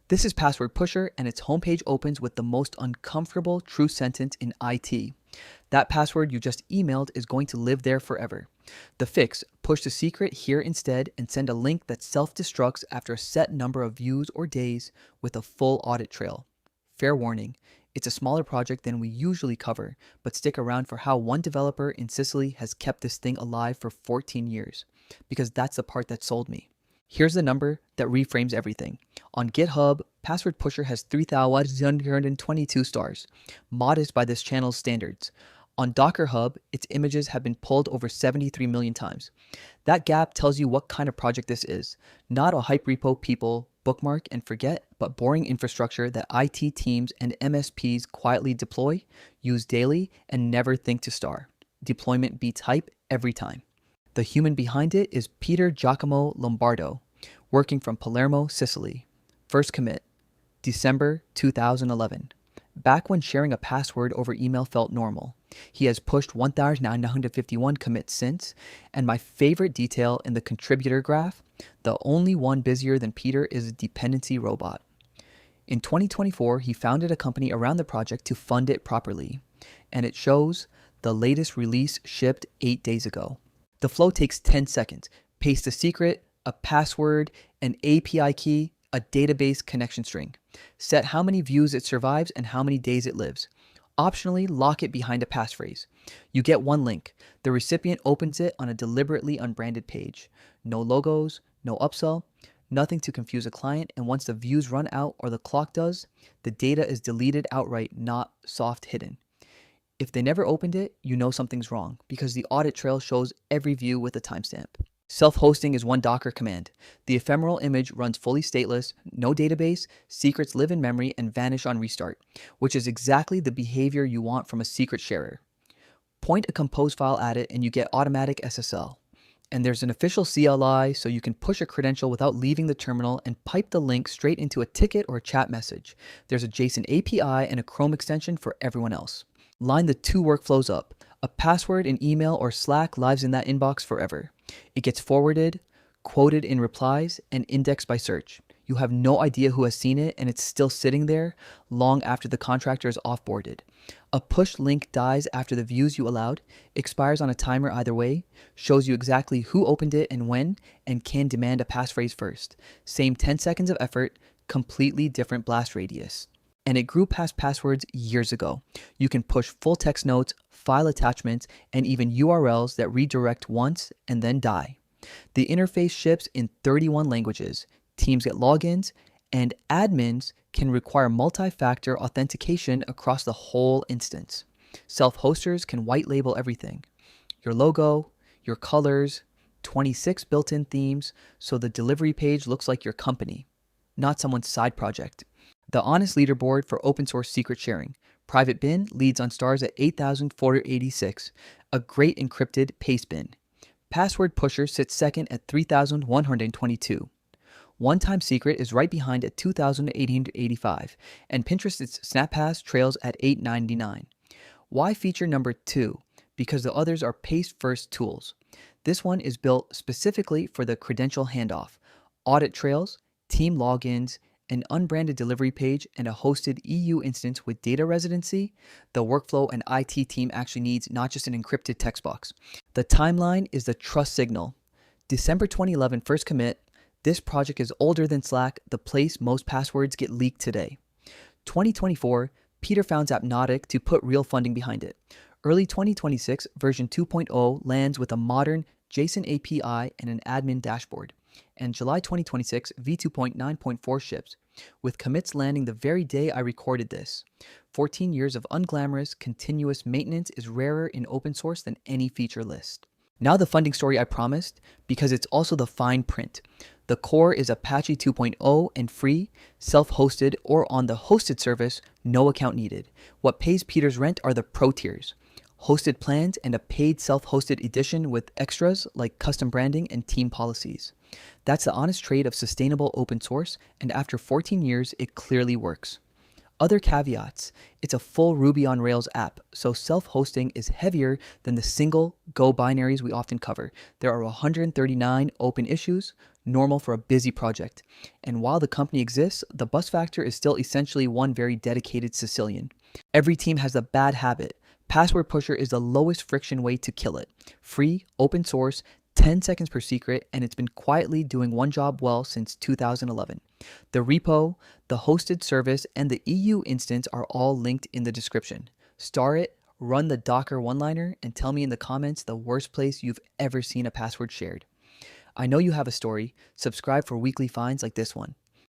This is Password Pusher, and its homepage opens with the most uncomfortable true sentence in IT. That password you just emailed is going to live there forever. The fix: push the secret here instead and send a link that self-destructs after a set number of views or days with a full audit trail. Fair warning, it's a smaller project than we usually cover, but stick around for how one developer in Sicily has kept this thing alive for 14 years, because that's the part that sold me. Here's the number that reframes everything. On GitHub, Password Pusher has 3,122 stars, modest by this channel's standards. On Docker Hub, its images have been pulled over 73 million times. That gap tells you what kind of project this is. Not a hype repo people bookmark and forget, but boring infrastructure that IT teams and MSPs quietly deploy, use daily, and never think to star. Deployment beats hype every time. The human behind it is Peter Giacomo Lombardo, working from Palermo, Sicily. First commit, December 2011. Back when sharing a password over email felt normal. He has pushed 1,951 commits since, and my favorite detail in the contributor graph, the only one busier than Peter is a dependency robot. In 2024, he founded a company around the project to fund it properly, and it shows the latest release shipped 8 days ago. The flow takes 10 seconds. Paste a secret, a password, an API key, a database connection string. Set how many views it survives and how many days it lives. Optionally, lock it behind a passphrase. You get one link. The recipient opens it on a deliberately unbranded page. No logos, no upsell, nothing to confuse a client, and once the views run out or the clock does, the data is deleted outright, not soft hidden. If they never opened it, you know something's wrong, because the audit trail shows every view with a timestamp. Self-hosting is one Docker command. The ephemeral image runs fully stateless, no database, secrets live in memory and vanish on restart, which is exactly the behavior you want from a secret sharer. Point a compose file at it and you get automatic SSL. And there's an official CLI, so you can push a credential without leaving the terminal and pipe the link straight into a ticket or a chat message. There's a JSON API and a Chrome extension for everyone else. Line the two workflows up. A password in email or Slack lives in that inbox forever. It gets forwarded, quoted in replies, and indexed by search. You have no idea who has seen it, and it's still sitting there long after the contractor is offboarded. A push link dies after the views you allowed, expires on a timer either way, shows you exactly who opened it and when, and can demand a passphrase first. Same 10 seconds of effort, completely different blast radius. And it grew past passwords years ago. You can push full text notes, file attachments, and even URLs that redirect once and then die. The interface ships in 31 languages. Teams get logins, and admins can require multi-factor authentication across the whole instance. Self-hosters can white label everything. Your logo, your colors, 26 built-in themes, so the delivery page looks like your company, not someone's side project. The honest leaderboard for open source secret sharing. PrivateBin leads on stars at 8,486, a great encrypted paste bin. Password Pusher sits second at 3,122. OneTimeSecret is right behind at 2,885, and Pinterest's SnapPass trails at 899. Why feature number 2? Because the others are paste-first tools. This one is built specifically for the credential handoff, audit trails, team logins, an unbranded delivery page, and a hosted EU instance with data residency. The workflow and IT team actually needs not just an encrypted text box. The timeline is the trust signal. December 2011 first commit. This project is older than Slack, the place most passwords get leaked today. 2024, Peter founds Appnotic to put real funding behind it. Early 2026, version 2.0 lands with a modern JSON API and an admin dashboard. And July 2026, v2.9.4 ships, with commits landing the very day I recorded this. 14 years of unglamorous, continuous maintenance is rarer in open source than any feature list. Now the funding story I promised, because it's also the fine print. The core is Apache 2.0 and free, self-hosted, or on the hosted service, no account needed. What pays Peter's rent are the pro tiers. Hosted plans and a paid self-hosted edition with extras like custom branding and team policies. That's the honest trade of sustainable open source, and after 14 years, it clearly works. Other caveats: it's a full Ruby on Rails app, so self-hosting is heavier than the single Go binaries we often cover. There are 139 open issues, normal for a busy project. And while the company exists, the bus factor is still essentially one very dedicated Sicilian. Every team has a bad habit. Password Pusher is the lowest friction way to kill it. Free, open source, 10 seconds per secret, and it's been quietly doing one job well since 2011. The repo, the hosted service, and the EU instance are all linked in the description. Star it, run the Docker one-liner, and tell me in the comments the worst place you've ever seen a password shared. I know you have a story. Subscribe for weekly finds like this one.